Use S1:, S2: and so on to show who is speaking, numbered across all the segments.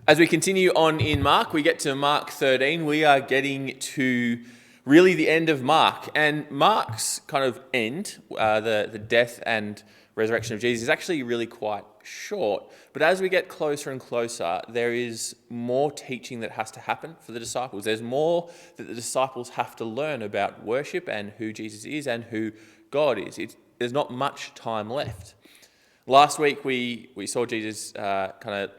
S1: As we continue on in Mark, we get to Mark 13. We are getting to really the end of Mark. And Mark's kind of end, the death and resurrection of Jesus, is actually really quite short. But as we get closer and closer, there is more teaching that has to happen for the disciples. There's more that the disciples have to learn about worship and who Jesus is and who God is. There's not much time left. Last week, we saw Jesus kind of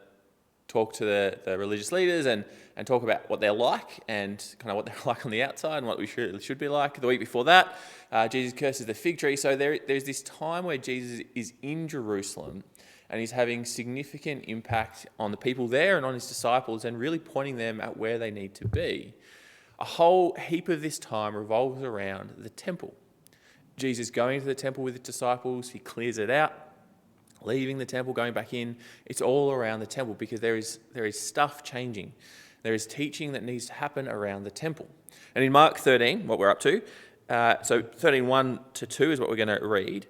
S1: talk to the religious leaders and talk about what they're like and kind of what they're like on the outside and what we should be like. The week before that, Jesus curses the fig tree. So there's this time where Jesus is in Jerusalem and he's having significant impact on the people there and on his disciples and really pointing them at where they need to be. A whole heap of this time revolves around the temple. Jesus going to the temple with his disciples, he clears it out. Leaving the temple, going back in, it's all around the temple because there is stuff changing. There is teaching that needs to happen around the temple. And in Mark 13, what we're up to, so 13:1 to 2 is what we're going to read.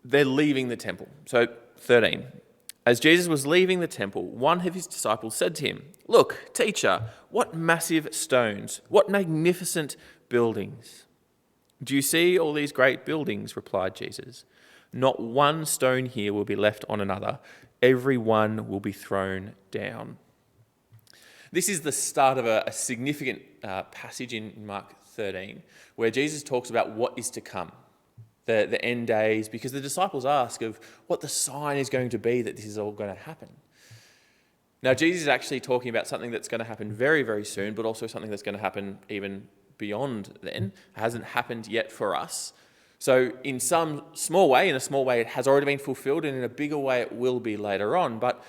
S1: They're leaving the temple. So 13. As Jesus was leaving the temple, one of his disciples said to him, "Look, teacher, what massive stones, what magnificent buildings." "Do you see all these great buildings?" replied Jesus. "Not one stone here will be left on another. Every one will be thrown down." This is the start of a significant passage in Mark 13 where Jesus talks about what is to come, the end days, because the disciples ask of what the sign is going to be that this is all going to happen. Now, Jesus is actually talking about something that's going to happen very, very soon, but also something that's going to happen even beyond then. It hasn't happened yet for us. So in some small way, it has already been fulfilled, and in a bigger way it will be later on. But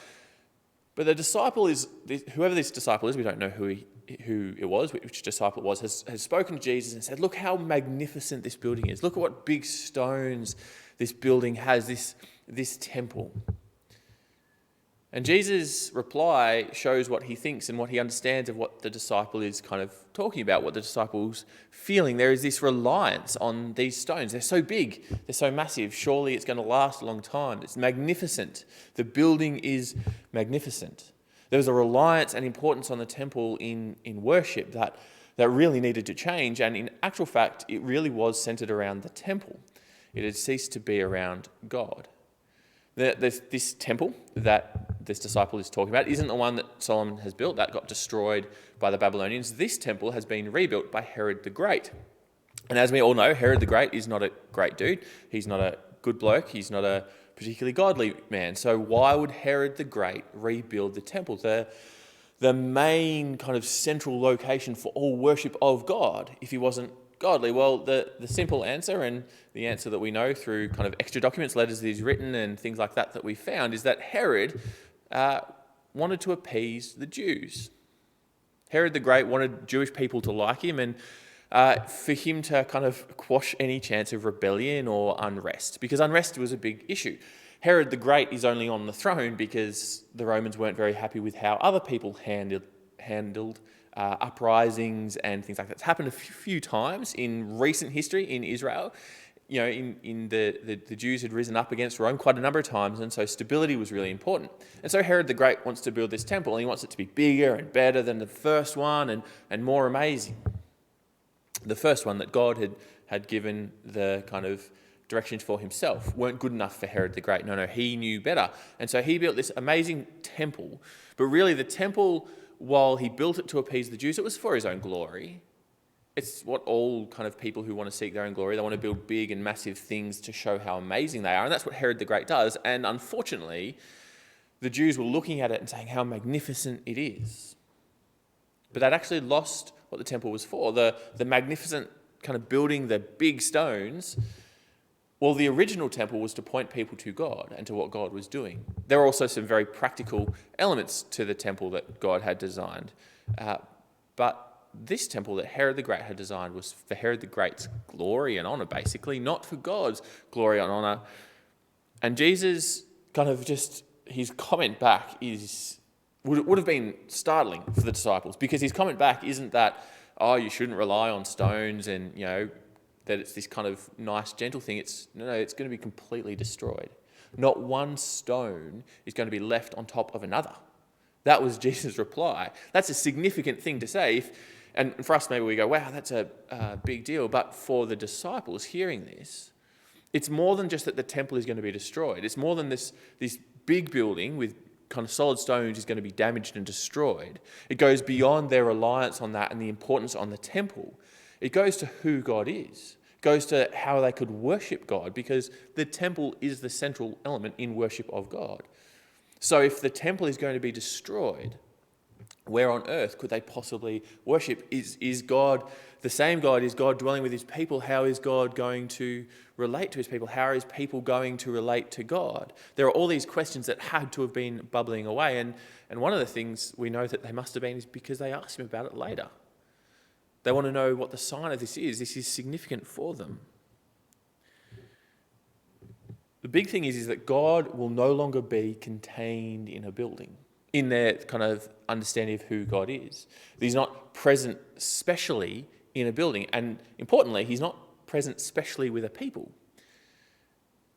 S1: the disciple is, whoever this disciple is, we don't know who it was, which disciple it was, has spoken to Jesus and said, "Look how magnificent this building is. Look at what big stones this building has, this temple." And Jesus' reply shows what he thinks and what he understands of what the disciple is kind of talking about, what the disciple's feeling. There is this reliance on these stones. They're so big, they're so massive. Surely it's going to last a long time. It's magnificent. The building is magnificent. There was a reliance and importance on the temple in worship that really needed to change. And in actual fact, it really was centered around the temple. It had ceased to be around God. This temple that this disciple is talking about isn't the one that Solomon has built that got destroyed by the Babylonians. This temple has been rebuilt by Herod the Great. And as we all know, Herod the Great is not a great dude. He's not a good bloke. He's not a particularly godly man. So why would Herod the Great rebuild the temple, the main kind of central location for all worship of God, if he wasn't godly? Well, the simple answer, and the answer that we know through kind of extra documents, letters that he's written and things like that we found, is that Herod wanted to appease the Jews. Herod the Great wanted Jewish people to like him and for him to kind of quash any chance of rebellion or unrest, because unrest was a big issue. Herod the Great is only on the throne because the Romans weren't very happy with how other people handled uprisings and things like that. It's happened a few times in recent history in Israel. You know, in the Jews had risen up against Rome quite a number of times, and so stability was really important. And so Herod the Great wants to build this temple, and he wants it to be bigger and better than the first one and more amazing. The first one that God had given the kind of directions for himself weren't good enough for Herod the Great. No, he knew better. And so he built this amazing temple. But really the temple, while he built it to appease the Jews, it was for his own glory. It's what all kind of people who want to seek their own glory, they want to build big and massive things to show how amazing they are. And that's what Herod the Great does. And unfortunately, the Jews were looking at it and saying how magnificent it is. But they'd actually lost what the temple was for. The magnificent kind of building, the big stones. Well, the original temple was to point people to God and to what God was doing. There were also some very practical elements to the temple that God had designed. But this temple that Herod the Great had designed was for Herod the Great's glory and honour, basically, not for God's glory and honour. And Jesus kind of just, his comment back would have been startling for the disciples, because his comment back isn't that, oh, you shouldn't rely on stones and, you know, that it's this kind of nice, gentle thing. It's going to be completely destroyed. Not one stone is going to be left on top of another. That was Jesus' reply. That's a significant thing to say. And for us, maybe we go, wow, that's a big deal. But for the disciples hearing this, it's more than just that the temple is going to be destroyed. It's more than this big building with kind of solid stones is going to be damaged and destroyed. It goes beyond their reliance on that and the importance on the temple. It goes to who God is. It goes to how they could worship God, because the temple is the central element in worship of God. So if the temple is going to be destroyed, where on earth could they possibly worship? Is God the same God? Is God dwelling with his people? How is God going to relate to his people? How are his people going to relate to God? There are all these questions that had to have been bubbling away. And one of the things we know that they must have been is because they asked him about it later. They want to know what the sign of this is. This is significant for them. The big thing is that God will no longer be contained in a building, in their kind of understanding of who God is. He's not present specially in a building. And importantly, he's not present specially with a people.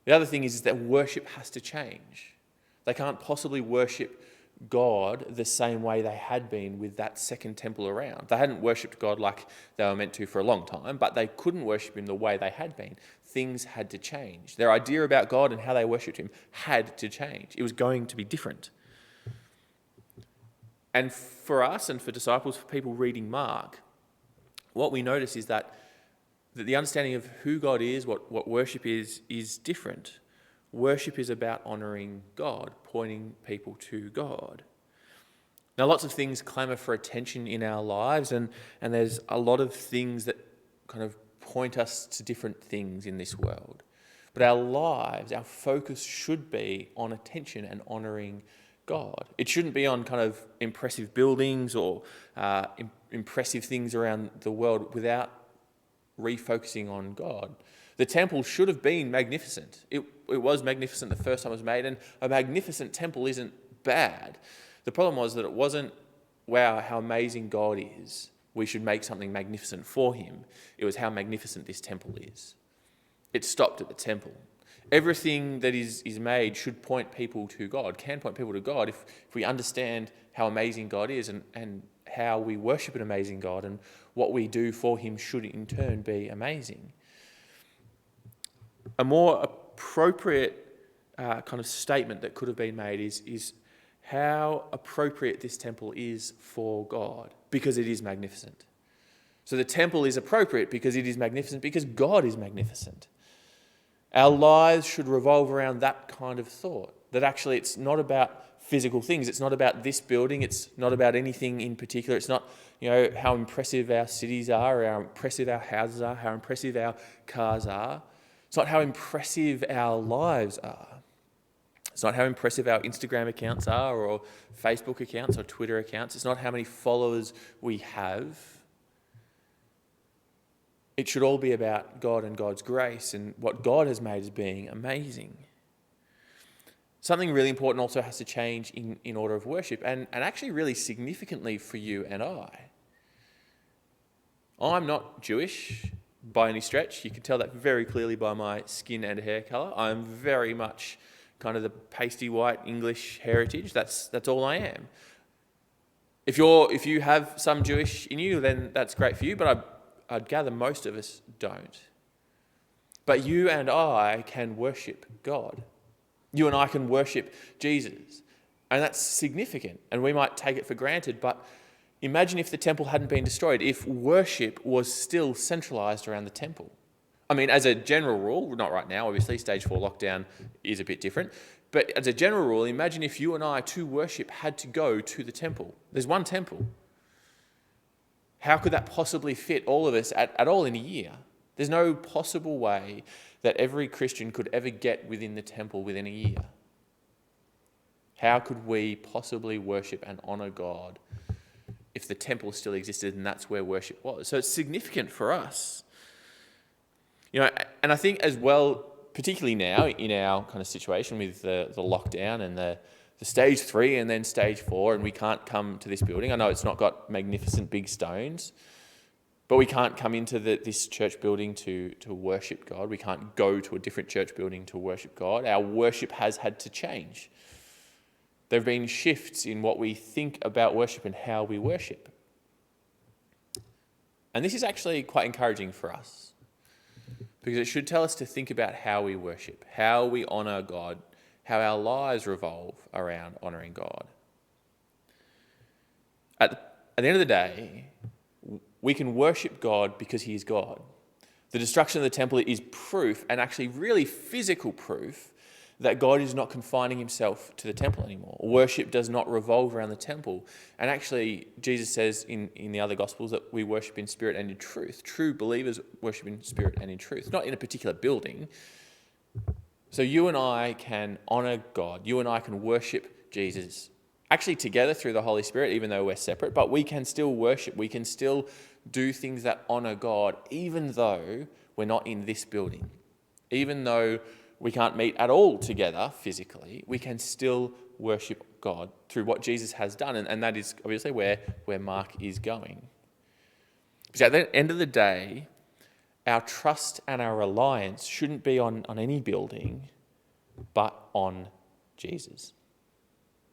S1: The other thing is that worship has to change. They can't possibly worship God the same way they had been with that second temple around. They hadn't worshipped God like they were meant to for a long time, but they couldn't worship him the way they had been. Things had to change. Their idea about God and how they worshipped him had to change. It was going to be different. And for us and for disciples, for people reading Mark, what we notice is that the understanding of who God is, what worship is different. Worship is about honouring God, pointing people to God. Now, lots of things clamour for attention in our lives, and there's a lot of things that kind of point us to different things in this world. But our lives, our focus should be on attention and honouring God. It shouldn't be on kind of impressive buildings or impressive things around the world without refocusing on God. The temple should have been magnificent. It was magnificent the first time it was made, and a magnificent temple isn't bad. The problem was that it wasn't, wow, how amazing God is. We should make something magnificent for him. It was how magnificent this temple is. It stopped at the temple. Everything that is made should point people to God, can point people to God if we understand how amazing God is and how we worship an amazing God, and what we do for him should in turn be amazing. A more appropriate kind of statement that could have been made is how appropriate this temple is for God, because it is magnificent. So the temple is appropriate because it is magnificent, because God is magnificent. Our lives should revolve around that kind of thought, that actually it's not about physical things. It's not about this building. It's not about anything in particular. It's not, how impressive our cities are, how impressive our houses are, how impressive our cars are. It's not how impressive our lives are. It's not how impressive our Instagram accounts are, or Facebook accounts, or Twitter accounts. It's not how many followers we have. It should all be about God and God's grace and what God has made as being amazing. Something really important also has to change in order of worship, and actually really significantly for you and I. I'm not Jewish by any stretch. You can tell that very clearly by my skin and hair colour. I'm very much kind of the pasty white English heritage. That's all I am. If you have some Jewish in you, then that's great for you, but I'd gather most of us don't. But you and I can worship God. You and I can worship Jesus. And that's significant. And we might take it for granted, but imagine if the temple hadn't been destroyed, if worship was still centralised around the temple. I mean, as a general rule, not right now, obviously, stage 4 lockdown is a bit different. But as a general rule, imagine if you and I to worship had to go to the temple. There's one temple. How could that possibly fit all of us at all in a year? There's no possible way that every Christian could ever get within the temple within a year. How could we possibly worship and honour God if the temple still existed and that's where worship was? So it's significant for us. And I think as well, particularly now in our kind of situation with the lockdown and the stage 3 and then stage 4, and we can't come to this building. I know it's not got magnificent big stones, but we can't come into this church building to worship God. We can't go to a different church building to worship God. Our worship has had to change. There have been shifts in what we think about worship and how we worship. And this is actually quite encouraging for us, because it should tell us to think about how we worship, how we honour God, how our lives revolve around honouring God. At the end of the day, we can worship God because he is God. The destruction of the temple is proof, and actually really physical proof, that God is not confining himself to the temple anymore. Worship does not revolve around the temple. And actually, Jesus says in the other Gospels that we worship in spirit and in truth. True believers worship in spirit and in truth, not in a particular building. So you and I can honour God. You and I can worship Jesus, actually together through the Holy Spirit, even though we're separate, but we can still worship. We can still do things that honour God, even though we're not in this building. Even though we can't meet at all together physically, we can still worship God through what Jesus has done. And that is obviously where Mark is going. Because at the end of the day, our trust and our reliance shouldn't be on any building, but on Jesus.